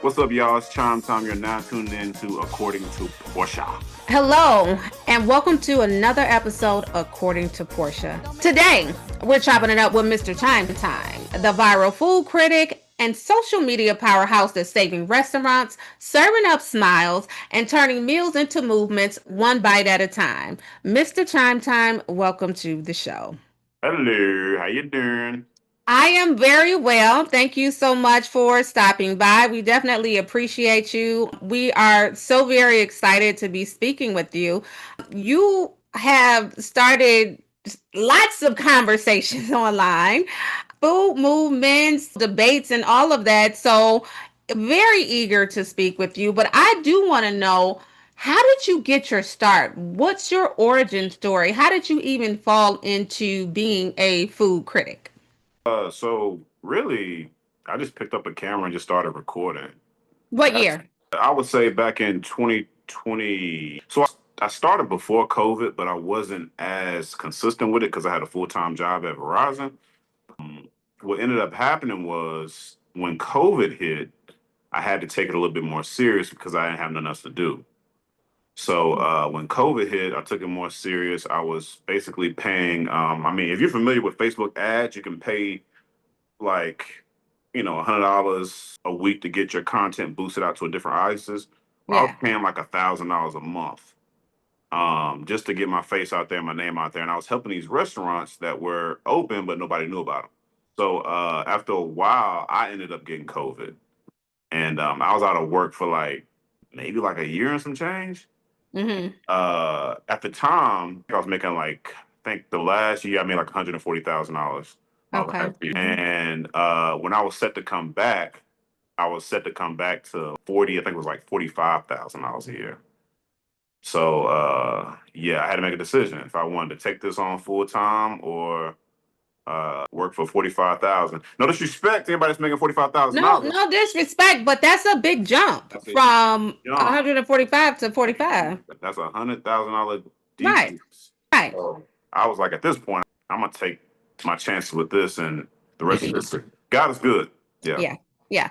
What's up, y'all? It's ChimeTime. You're now tuned in to According to Portia. Hello, and welcome to another episode According to Portia. Today, we're chopping it up with Mr. ChimeTime, the viral food critic and social media powerhouse that's saving restaurants, serving up smiles, and turning meals into movements one bite at a time. Mr. ChimeTime, welcome to the show. Hello, how you doing? I am very well. Thank you so much for stopping by. We definitely appreciate you. We are so very excited to be speaking with you. You have started lots of conversations online, food movements, debates, and all of that. So, very eager to speak with you. But I do want to know, how did you get your start? What's your origin story? How did you even fall into being a food critic? So really, I just picked up a camera and just started recording. What That's, year? I would say back in 2020. So I started before COVID, but I wasn't as consistent with it because I had a full-time job at Verizon. What ended up happening was when COVID hit, I had to take it a little bit more serious because I didn't have nothing else to do. So when COVID hit, I took it more serious. I was basically paying. I mean, if you're familiar with Facebook ads, you can pay like $100 a week to get your content boosted out to a different audiences. Well, I was Yeah. paying like $1,000 a month just to get my face out there, my name out there, and I was helping these restaurants that were open but nobody knew about them. So after a while, I ended up getting COVID, and I was out of work for like maybe like a year and some change. Mm-hmm. At the time, I was making like I think the last year I made like $140,000 my Okay. last year. And when I was set to come back, I was set to come back to 40. I think it was like $45,000 a year. So yeah, I had to make a decision if I wanted to take this on full time or work for 45,000. No disrespect to anybody that's making No, $45,000. no disrespect, but that's a big jump That's a from jump. 145 to 45. That's $100,000 Right. decrease. Right. So I was like, at this point, I'm gonna take my chances with this, and the rest of this. God is good. Yeah. Yeah. Yeah.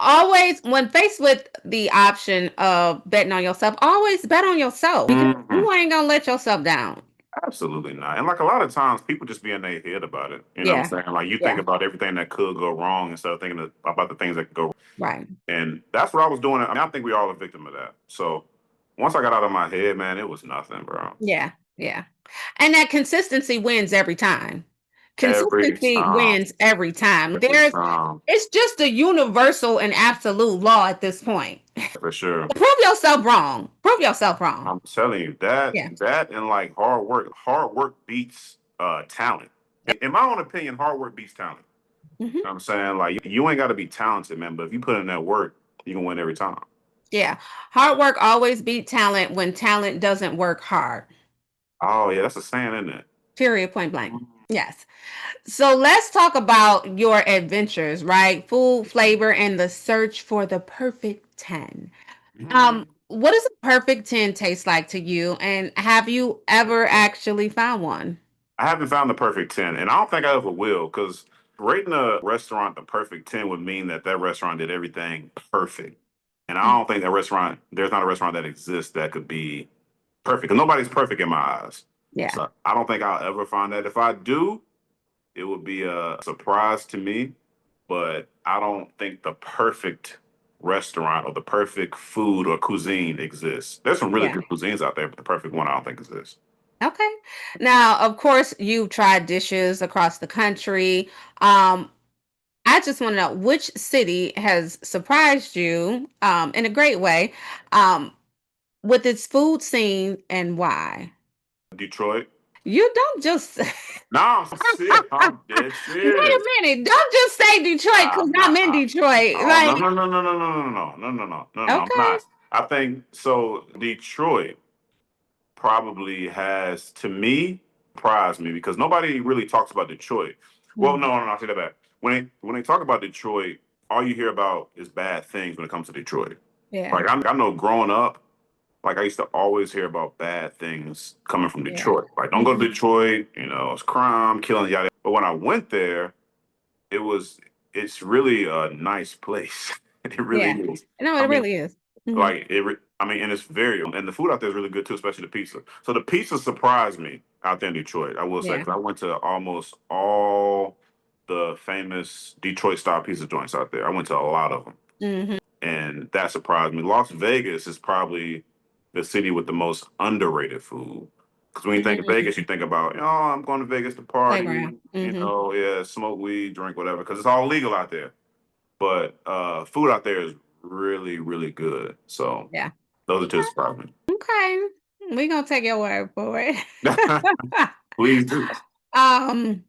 Always, when faced with the option of betting on yourself, always bet on yourself because Mhm. you ain't going to let yourself down. Absolutely not. And like a lot of times, people just be in their head about it. You know what I'm Yeah. saying? Like you think Yeah. about everything that could go wrong instead of thinking about the things that could go wrong. Right. And that's what I was doing. I mean, I think we all a victim of that. So once I got out of my head, man, it was nothing, bro. Yeah. Yeah. And that consistency wins every time. Every Consistency time. wins every time. Every There's time. It's just a universal and absolute law at this point. For sure. Prove yourself wrong. Prove yourself wrong. I'm telling you that Yeah. that and like hard work beats talent. In my own opinion, hard work beats talent. You Hmm. know what I'm saying? Like you ain't got to be talented, man, but if you put in that work, you can win every time. Yeah. Hard work always beat talent when talent doesn't work hard. Oh yeah, that's a saying, isn't it? Period. Point blank. Yes. So let's talk about your adventures, right? Food, flavor, and the search for the perfect 10. Mhm. What does a perfect 10 taste like to you? And have you ever actually found one? I haven't found the perfect 10, and I don't think I ever will, because rating a restaurant the perfect 10 would mean that that restaurant did everything perfect. And I don't think there's not a restaurant that exists that could be perfect, because nobody's perfect in my eyes. Yeah. So I don't think I'll ever find that. If I do, it would be a surprise to me, but I don't think the perfect restaurant or the perfect food or cuisine exists. There's some really Yeah. good cuisines out there, but the perfect one I don't think exists. Okay. Now, of course, you've tried dishes across the country. Um, I just want to know, which city has surprised you in a great way um, with its food scene and why? Detroit. You don't just wait No, I'm serious. I'm dead a serious. minute. Don't just say Detroit because I'm I'm not. in Detroit. Oh no Like, no no no no no no no no no no no no. I'm okay. not. I think so. Detroit probably has, to me, surprised me because nobody really talks about Detroit. Well, Mhm. no, I take that back. When they talk about Detroit, all you hear about is bad things when it comes to Detroit. Yeah. Like I know growing up, like I used to always hear about bad things coming from Yeah. Detroit. Like don't go to Mhm. Detroit, it's crime, killing, yada. But when I went there, it was it's really a nice place. It really Yeah. is. No, I it mean, really is. Hmm. like I mean, and it's very, and the food out there is really good too, especially the pizza. So the pizza surprised me out there in Detroit. I will say, Yeah. because I went to almost all the famous Detroit style pizza joints out there. I went to a lot of them, Hmm. and that surprised me. Las Vegas is probably the city with the most underrated food. Because when you think of Hmm. Vegas, you think about, oh, I'm going to Vegas to Playground. party, Hmm. yeah, smoke weed, drink whatever, because it's all legal out there. But food out there is really, really good. So Yeah. those are two surprising. Okay. We're gonna take your word for it. Please do. um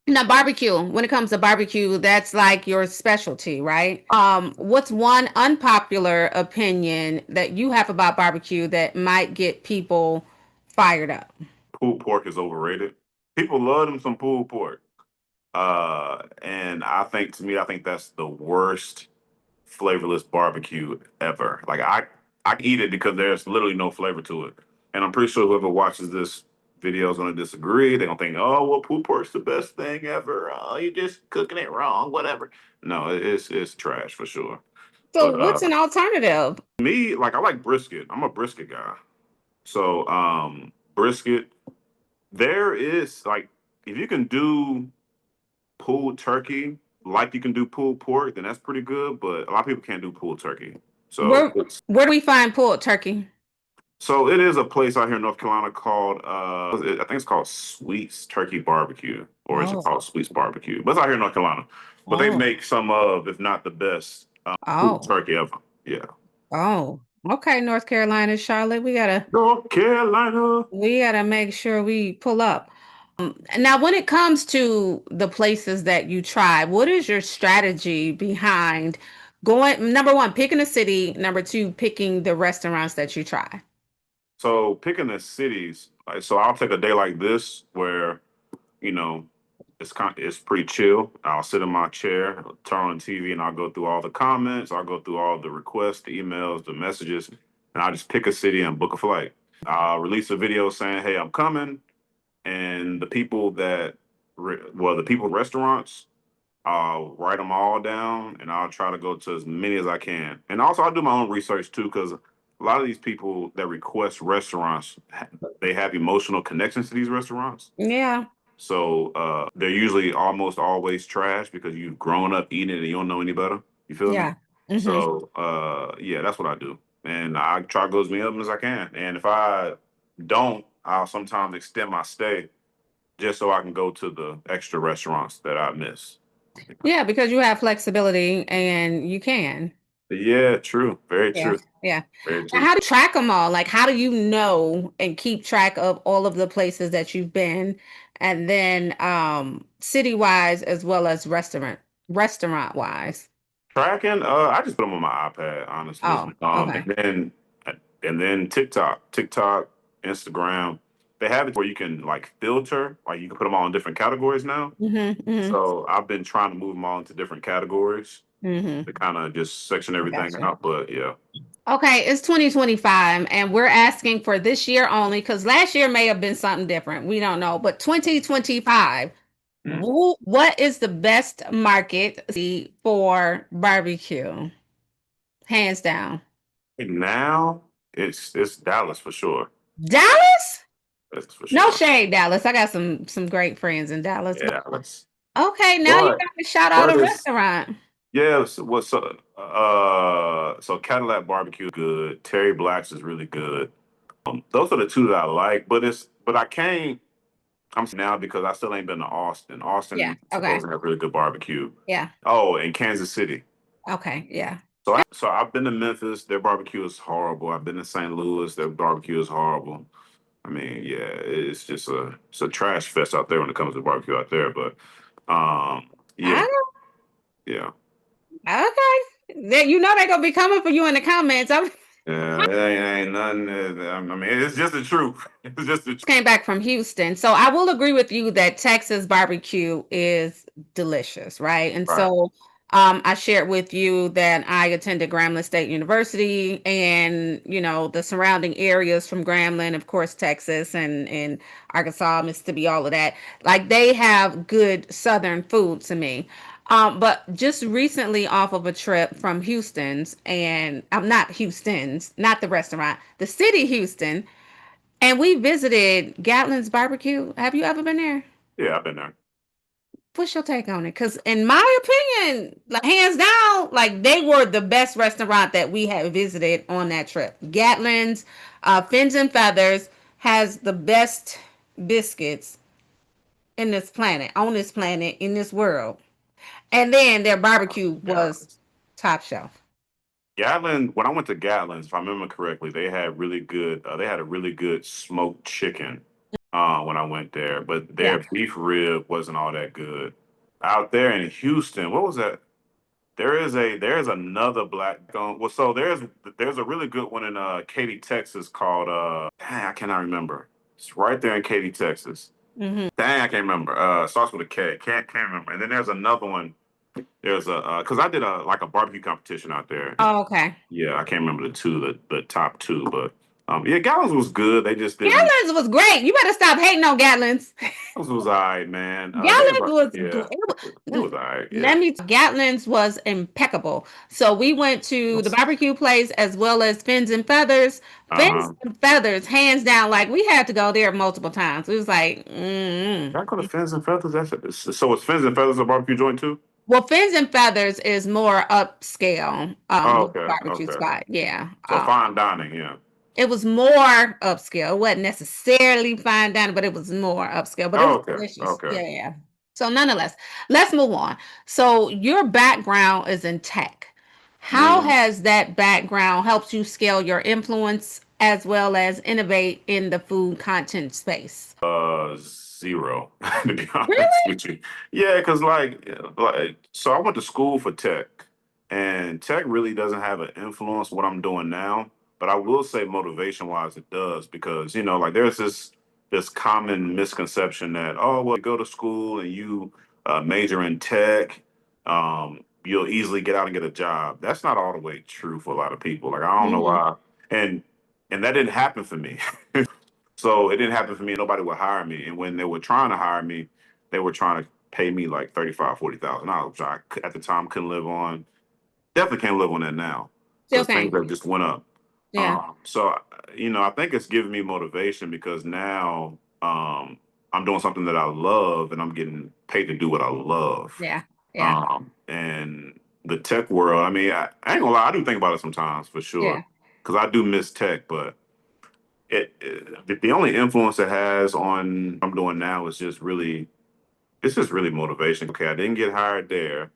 Now, barbecue, when it comes to barbecue, that's like your specialty, right? What's one unpopular opinion that you have about barbecue that might get people fired up? Pulled pork is overrated. People love them some pulled pork. And I think to me, I think that's the worst flavorless barbecue ever. Like I eat it because there's literally no flavor to it. And I'm pretty sure whoever watches this video is gonna disagree. They're gonna think, oh well, pulled pork's the best thing ever. Oh, you just cooking it wrong, whatever. No, it's trash for sure. So, But what's an alternative? me, like I like brisket. I'm a brisket guy. So brisket, there is like if you can do pulled turkey like you can do pulled pork, then that's pretty good. But a lot of people can't do pulled turkey. So Where where do we find pulled turkey? so it is a place out here in North Carolina called I think it's called Sweets Turkey Barbecue, or is it Oh, called Sweets Barbecue? But it's out here in North Carolina. But they oh, make some of, if not the best, pulled oh, turkey ever. Yeah. oh. Okay, North Carolina, Charlotte, North Carolina. we gotta make sure we pull up. Now, when it comes to the places that you try, what is your strategy behind going, number one, picking a city, number two, picking the restaurants that you try? So picking the cities, like so I'll take a day like this where, you know, it's pretty chill. I'll sit in my chair, turn on the TV, and I'll go through all the comments. I'll go through all the requests, the emails, the messages, and I'll just pick a city and book a flight. I'll release a video saying, "Hey, I'm coming," and the people the people restaurants, I'll write them all down, and I'll try to go to as many as I can. And also, I'll do my own research too, because a lot of these people that request restaurants, they have emotional connections to these restaurants. Yeah, So they're usually almost always trash because you've grown up eating it and you don't know any better. You feel me? yeah. Hmm. So yeah, that's what I do. And I try to go as many of them as I can. And if I don't, I'll sometimes extend my stay just so I can go to the extra restaurants that I miss. Yeah, because you have flexibility and you can. Yeah, true. Very Yeah, true. yeah. Very Now, true. how do you track them all? Like, how do you know and keep track of all of the places that you've been, and then city-wise as well as restaurant-wise? Tracking, I just put them on my iPad, honestly. Oh, okay. And then TikTok, Instagram, they have it where you can like filter, like you can put them all in different categories now. Mhm, mhm, So I've been trying to move them all into different categories mhm. to kind of just section I everything gotcha. out. But yeah, Okay, it's 2025, and we're asking for this year only because last year may have been something different. We don't know, but 2025, Mm. what is the best market for barbecue? Hands down. And now it's Dallas for sure. Dallas? That's for No sure. shade, Dallas. I got some great friends in Dallas. Yeah, Dallas. Okay, now you But got to shout out but a it's restaurant. yeah. So Cadillac Barbecue is good. Terry Black's is really good. Those are the two that I like. But I can't. I'm now because I still ain't been to Austin. Yeah. Austin Okay. supposed to have really good barbecue. Yeah. Oh, and Kansas City. Okay. Yeah. So I've been to Memphis. Their barbecue is horrible. I've been to St. Louis. Their barbecue is horrible. I mean, yeah, it's a trash fest out there when it comes to barbecue out there. But yeah, I yeah, Okay. You know they're gonna be coming for you in the comments. I yeah. It ain't nothing. I mean, it's just the truth. It's just the truth. came back from Houston, so I will agree with you that Texas barbecue is delicious, right? And Right. so, I shared with you that I attended Grambling State University, and the surrounding areas from Grambling, of course, Texas and Arkansas, Mississippi, all of that. Like they have good Southern food to me. But just recently off of a trip from Houston's, and I'm not Houston's, not the restaurant, the city Houston, and we visited Gatlin's Barbecue. Have you ever been there? Yeah, I've been there. What's your take on it? Because in my opinion, like hands down, like they were the best restaurant that we had visited on that trip. Gatlin's, Fins and Feathers has the best biscuits in this planet, on this planet, in this world. And then their barbecue was Gatlin's. top shelf. Gatlin, when I went to Gatlin's, if I remember correctly, they had really good. They had a really good smoked chicken when I went there, but Yeah. their beef rib wasn't all that good. Out there in Houston, what was that? There is another black owned. Well, so there's a really good one in Katy, Texas called dang, I cannot remember. It's right there in Katy, Texas. Hmm. Dang, I can't remember. Starts with a K. Can't remember. And then there's another one. There's a because I did a like a barbecue competition out there. Oh, okay. Yeah, I can't remember the top two, but yeah, Gallons was good. They just didn't. Gatlin's was great. You better stop hating on Gatlin's. Gallons was all right, man. Gatlin's was Yeah, good. it was all right. Yeah. Let me. Gatlin's was impeccable. So we went to the barbecue place as well as Fins and Feathers. Fins Uh-huh. and Feathers, hands down. Like we had to go there multiple times. It was like, Did I go to Fins and Feathers? So it's Fins and Feathers a barbecue joint too? well, Fins and Feathers is more upscale. Oh, With the okay, barbecue okay. spot. Yeah. So fine dining, yeah. It was more upscale. It wasn't necessarily fine dining, but it was more upscale. But it Oh, was okay, delicious. okay. Yeah, yeah, yeah. So nonetheless, let's move on. So your background is in tech. How Mm, has that background helped you scale your influence as well as innovate in the food content space? zero, to be honest Really? with you. Yeah, because so I went to school for tech, and tech really doesn't have an influence on what I'm doing now. But I will say, motivation wise, it does because like there's this common misconception that well, you go to school and you major in tech, you'll easily get out and get a job. That's not all the way true for a lot of people. Like I don't know Hmm. why, and and that didn't happen for me. So it didn't happen for me. Nobody would hire me. And when they were trying to hire me, they were trying to pay me like 35, 40,000 dollars, which at the time couldn't live on. Definitely can't live on that now Still because things can. have just went up. Yeah. I think it's giving me motivation because now I'm doing something that I love and I'm getting paid to do what I love. Yeah. Yeah. And the tech world, I mean, I ain't gonna lie, I do think about it sometimes for sure Yeah. because I do miss tech, but the only influence it has on what I'm doing now is it's just really motivation. Okay, I didn't get hired there.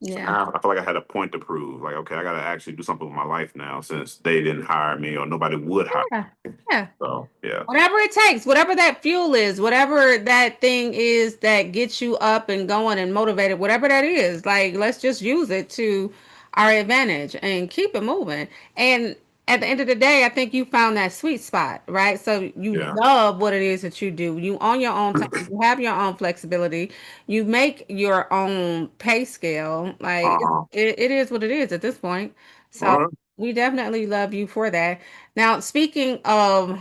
So Yeah. now I feel like I had a point to prove. Like, okay, I got to actually do something with my life now since they didn't hire me or nobody would hire. Yeah. Yeah. So yeah, Whatever it takes, whatever that fuel is, whatever that thing is that gets you up and going and motivated, whatever that is, like let's just use it to our advantage and keep it moving. And at the end of the day, I think you found that sweet spot, right? So you yeah, love what it is that you do. You own your own time, you have your own flexibility, you make your own pay scale. Like uh-huh. it is what it is at this point. So All right. we definitely love you for that. Now, speaking of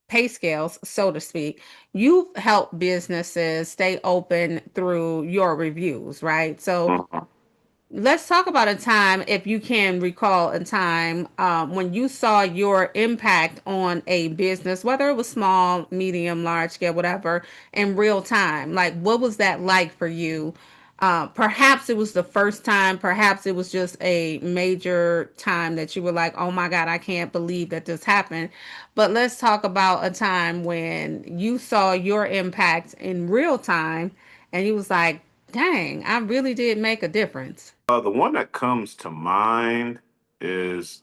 pay scales, so to speak, you've helped businesses stay open through your reviews, right? So Uh-huh. let's talk about a time, if you can recall a time when you saw your impact on a business, whether it was small, medium, large scale, whatever, in real time. Like, what was that like for you? Perhaps it was the first time, perhaps it was just a major time that you were like, oh my God, I can't believe that this happened. But let's talk about a time when you saw your impact in real time and you was like, dang, I really did make a difference. The one that comes to mind is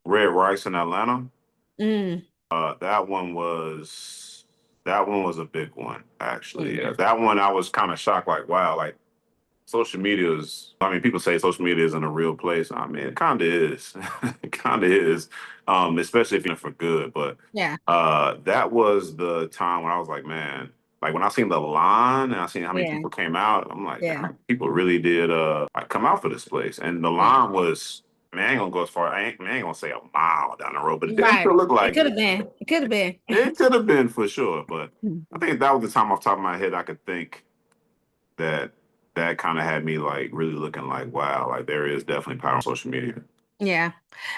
Red Rice in Atlanta. Mm, That one was a big one actually. mm, Yeah, that one I was kind of shocked. Like, wow, like social media is, I mean, people say social media isn't a real place. I mean, it kind of is. It kind of is, especially if you're for good. But yeah, that was the time when I was like, man, like when I seen the line and I seen how many yeah, people came out, I'm like, yeah, damn, people really did like come out for this place. And the yeah. line was, I mean, I ain't gonna go as far, I ain't gonna say a mile down the road, but it damn Right. sure looked It like could it. have been. It could have been. It could have been for sure. But I think that was the time off the top of my head I could think that that kind of had me like really looking like, wow, like there is definitely power on social media. Yeah.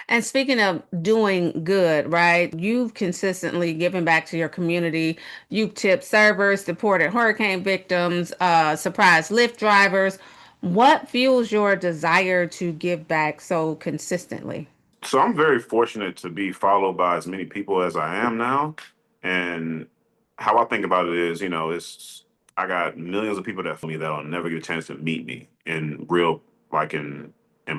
And speaking of doing good, right? You've consistently given back to your community. You've tipped servers, supported hurricane victims, surprised Lyft drivers. What fuels your desire to give back so consistently? So I'm very fortunate to be followed by as many people as I am now. And how I think about it is, it's I got millions of people that follow me that'll never get a chance to meet me in real, like in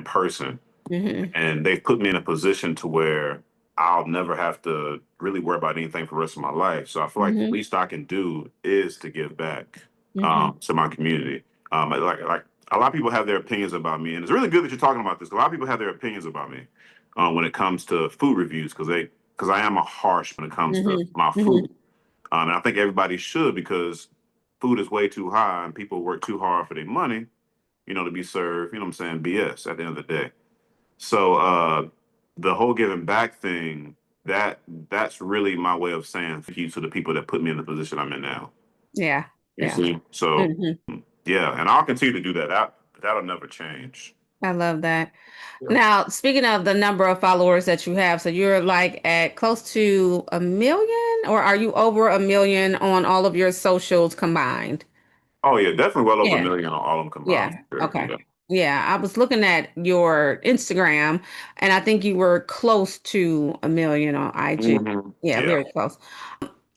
person. Hmm. And they've put me in a position to where I'll never have to really worry about anything for the rest of my life. So I feel like the Hmm. least I can do is to give back Hmm. to my community. Like a lot of people have their opinions about me, and it's really good that you're talking about this. A lot of people have their opinions about me when it comes to food reviews because I am a harsh when it comes to Hmm. my Hmm. food, and I think everybody should because food is way too high and people work too hard for their money, to be served. You know what I'm saying? BS at the end of the day. So the whole giving back thing, that that's really my way of saying thank you to the people that put me in the position I'm in now. Yeah. You Yeah. see? So Hmm. yeah, and I'll continue to do that. That'll never change. I love that. Yeah. Now, speaking of the number of followers that you have, so you're like at close to 1 million, or are you over 1 million on all of your socials combined? Oh yeah, definitely well over a Yeah. million on all of them combined. Yeah. For sure. Okay. Yeah. Yeah. I was looking at your Instagram and I think you were close to 1 million on IG. Yeah, Yeah. very close.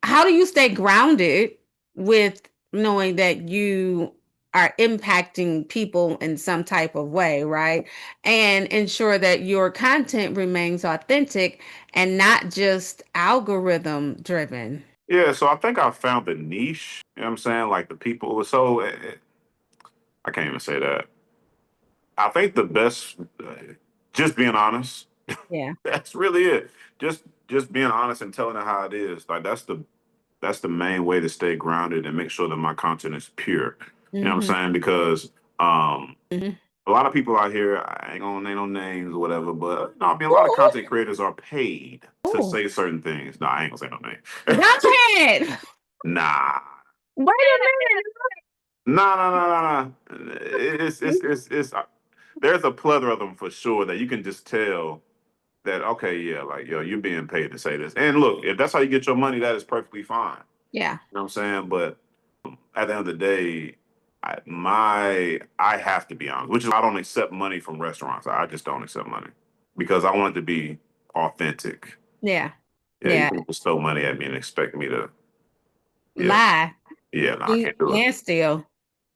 How do you stay grounded with knowing that you are impacting people in some type of way, right? And ensure that your content remains authentic and not just algorithm driven. Yeah. So I think I found the niche. You know what I'm saying? Like the people. So I can't even say that. I think the best, just being honest. Yeah. That's really it. Just being honest and telling it how it is. Like that's the main way to stay grounded and make sure that my content is pure. You know what I'm Hmm. saying? Because Hmm. a lot of people out here, I ain't gonna name no names or whatever, but no, I mean a lot of Ooh, content creators are paid to ooh. say certain things. No, I ain't gonna say no Go name. ahead. Nah. Wait a minute. Nah, nah, nah, nah, nah. It's there's a plethora of them for sure that you can just tell that okay, yeah, like yo, you're being paid to say this. And look, if that's how you get your money, that is perfectly fine. Yeah. You know what I'm saying? But at the end of the day, I have to be honest, which is I don't accept money from restaurants. I just don't accept money because I want it to be authentic. Yeah. Yeah, you Yeah. can just throw money at me and expect me to. Yeah, Lie. yeah, no, I Cheat can't do it. and steal.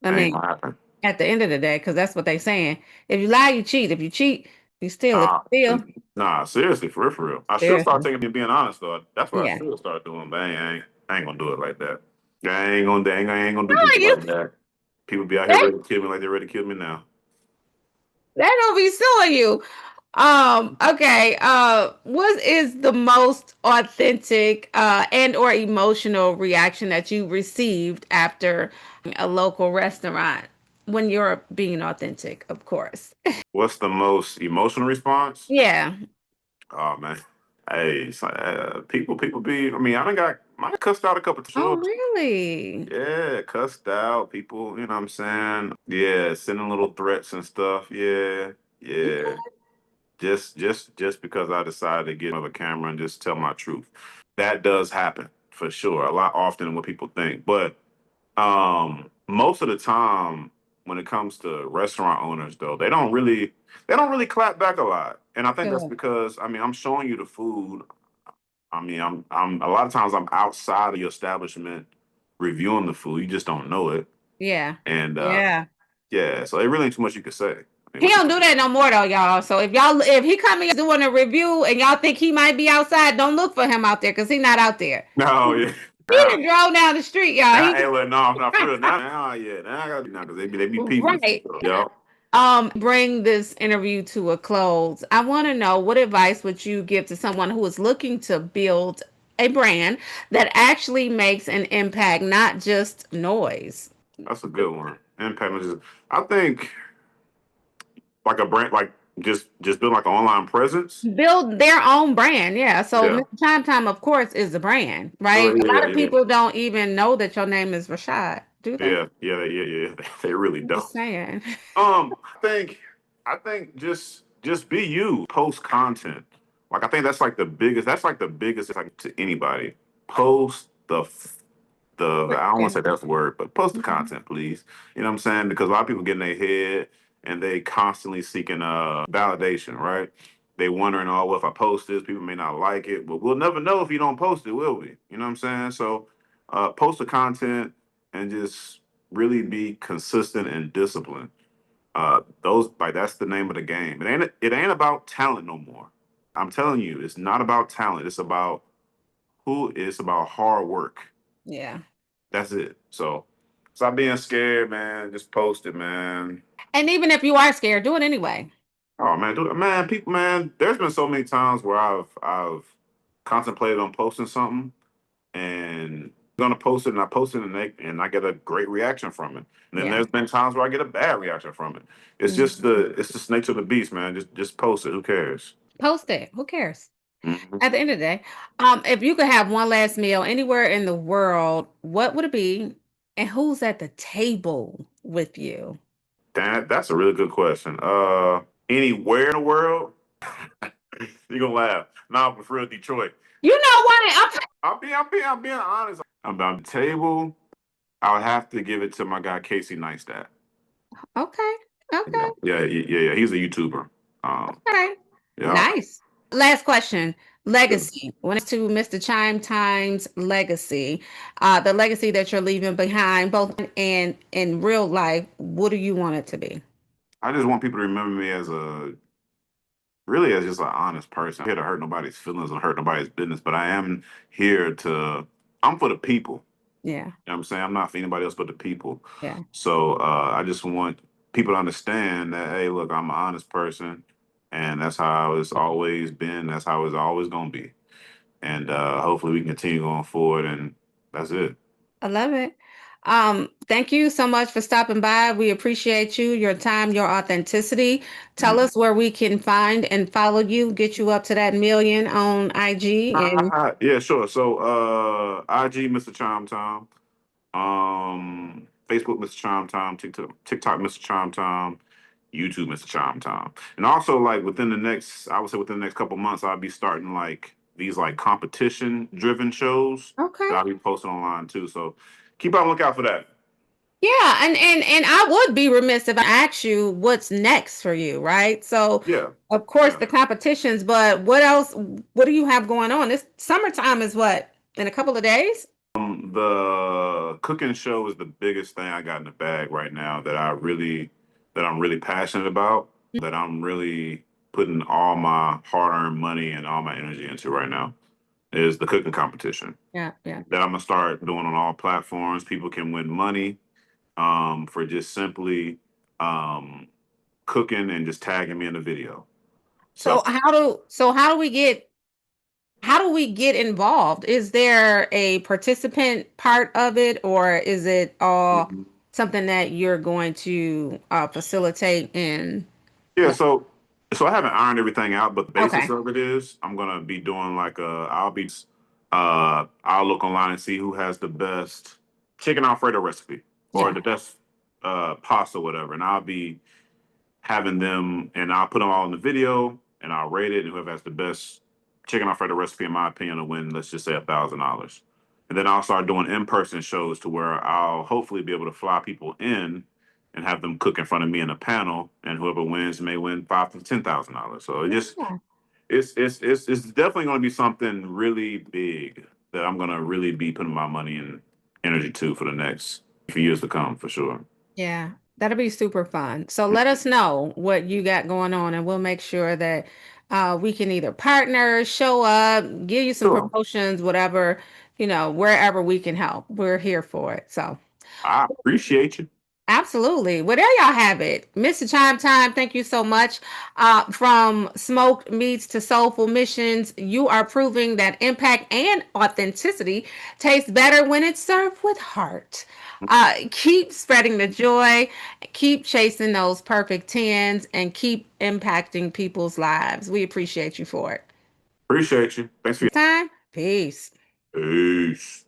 I Ain't mean, gonna happen. at the end of the day, because that's what they saying. If you lie, you cheat. If you cheat, you steal. If Nah, you steal, nah, seriously, for real, for real. I should start seriously. taking it being honest though. That's what I Yeah. should start doing, but I ain't gonna do it like that. I ain't gonna do No, people you like that. People be out here they, ready to kill me like they're ready to kill me now. they don't be suing you. Okay. What is the most authentic and or emotional reaction that you received after a local restaurant when you're being authentic, of course? What's the most emotional response? Yeah. Oh man, hey, people be. I mean, I cussed out a couple Oh, sure. really? Yeah, cussed out people. You know what I'm saying? Yeah, sending little threats and stuff. Yeah, yeah. Just because I decided to get on the camera and just tell my truth. That does happen for sure. A lot often than what people think. But most of the time when it comes to restaurant owners though, they don't really clap back a lot. And I think that's Good. because I mean I'm showing you the food. I mean I'm a lot of times I'm outside of your establishment reviewing the food. You just don't know it. Yeah. And Yeah. yeah, so it really ain't too much you can say. I mean He what you don't do that no more though, y'all. So if he come in doing a review and y'all think he might be outside, don't look for him out there because he's not out there. No, yeah. He Now, done drove down the street, y'all. now, He hey, look, no, not for real. Now, yeah, now I gotta now because they be peeping. right. Yeah. Bring this interview to a close. I want to know what advice would you give to someone who is looking to build a brand that actually makes an impact, not just noise. That's a good one. Impact messages. I think like a brand, like just build like an online presence. Build their own brand, yeah. So Yeah. Mr. ChimeTime, of course, is the brand, right? Oh A lot yeah, of yeah. people don't even know that your name is Rashad. Do they? Yeah. They really I'm don't. just saying. I think just be you. Post content. Like I think that's like the biggest. That's like the biggest like to anybody. Post the I don't want to say that's the word, but post the Mhm. content, please. You know what I'm saying? Because a lot of people get in their head and they constantly seeking validation, right? They wondering, oh, well, if I post this, people may not like it, but we'll never know if you don't post it, will we? You know what I'm saying? So, post the content and just really be consistent and disciplined. Those like that's the name of the game. It ain't about talent no more. I'm telling you, it's not about talent. It's about who. It's about hard work. Yeah. That's it. So stop being scared, man. Just post it, man. And even if you are scared, do it anyway. Oh man, dude, man, people, man. There's been so many times where I've contemplated on posting something and gonna post it and I post it and I get a great reaction from it. And then Yeah. there's been times where I get a bad reaction from it. Mhm. It's just nature of the beast, man. Just post it. Who cares? Post it. Who cares? Mhm. At the end of the day, if you could have one last meal anywhere in the world, what would it be? And who's at the table with you? That's a really good question. Anywhere in the world, you're gonna laugh. Nah, but for real, Detroit. You know what? I'm being honest. I'm on the table. I would have to give it to my guy Casey Neistat. Okay. Okay. Yeah. He's a YouTuber. Um, Okay. yeah. Nice. Last question. Legacy. When it's to Mr. Chime Time's legacy, the legacy that you're leaving behind, both and in real life, what do you want it to be? I just want people to remember me as a really as just an honest person. I'm here to hurt nobody's feelings or hurt nobody's business, but I am here to. I'm for the people. Yeah. You know what I'm saying? I'm not for anybody else but the people. Yeah. So I just want people to understand that, hey, look, I'm an honest person, and that's how it's always been. That's how it's always going to be. And hopefully we can continue going forward, and that's it. I love it. Thank you so much for stopping by. We appreciate you, your time, your authenticity. Tell Mhm. us where we can find and follow you, get you up to that million on IG and Yeah, sure. So IG, Mr. Chime Time. Facebook, Mr. Chime Time. TikTok, Mr. Chime Time. YouTube, Mr. Chime Time. And also, like within the next, I would say within the next couple months, I'll be starting like these like competition driven shows that okay. I'll be posting online too. So keep on lookout for that. Yeah, and I would be remiss if I asked you what's next for you, right? So, Yeah, of course, yeah. the competitions, but what else? What do you have going on? This summertime is what in a couple of days? The cooking show is the biggest thing I got in the bag right now that I'm really passionate about. That I'm really putting all my hard earned money and all my energy into right now is the cooking competition Yeah, yeah. that I'm gonna start doing on all platforms. People can win money for just simply um, cooking and just tagging me in the video. So How do we get involved? Is there a participant part of it, or is it all mhm. something that you're going to facilitate in? Yeah, so I haven't ironed everything out, but the basis Okay. of it is I'm gonna be doing like I'll look online and see who has the best chicken Alfredo recipe or Yeah. the best pasta, whatever, and I'll be having them and I'll put them all in the video and I'll rate it and whoever has the best chicken Alfredo recipe in my opinion will win, let's just say $1,000. And then I'll start doing in-person shows to where I'll hopefully be able to fly people in and have them cook in front of me in a panel and whoever wins may win $5,000 to $10,000. So it just Yeah. it's definitely gonna be something really big that I'm gonna really be putting my money and energy to for the next few years to come for sure. Yeah, that'll be super fun. So let us know what you got going on, and we'll make sure that we can either partner, show up, give you some Sure. promotions, whatever, wherever we can help. We're here for it. So I appreciate you. absolutely. Well, there y'all have it. Mr. Chime Time, thank you so much. From smoked meats to soulful missions, you are proving that impact and authenticity taste better when it's served with heart. Keep spreading the joy, keep chasing those perfect tens, and keep impacting people's lives. We appreciate you for it. Appreciate you. Thanks for your Time. Peace. peace.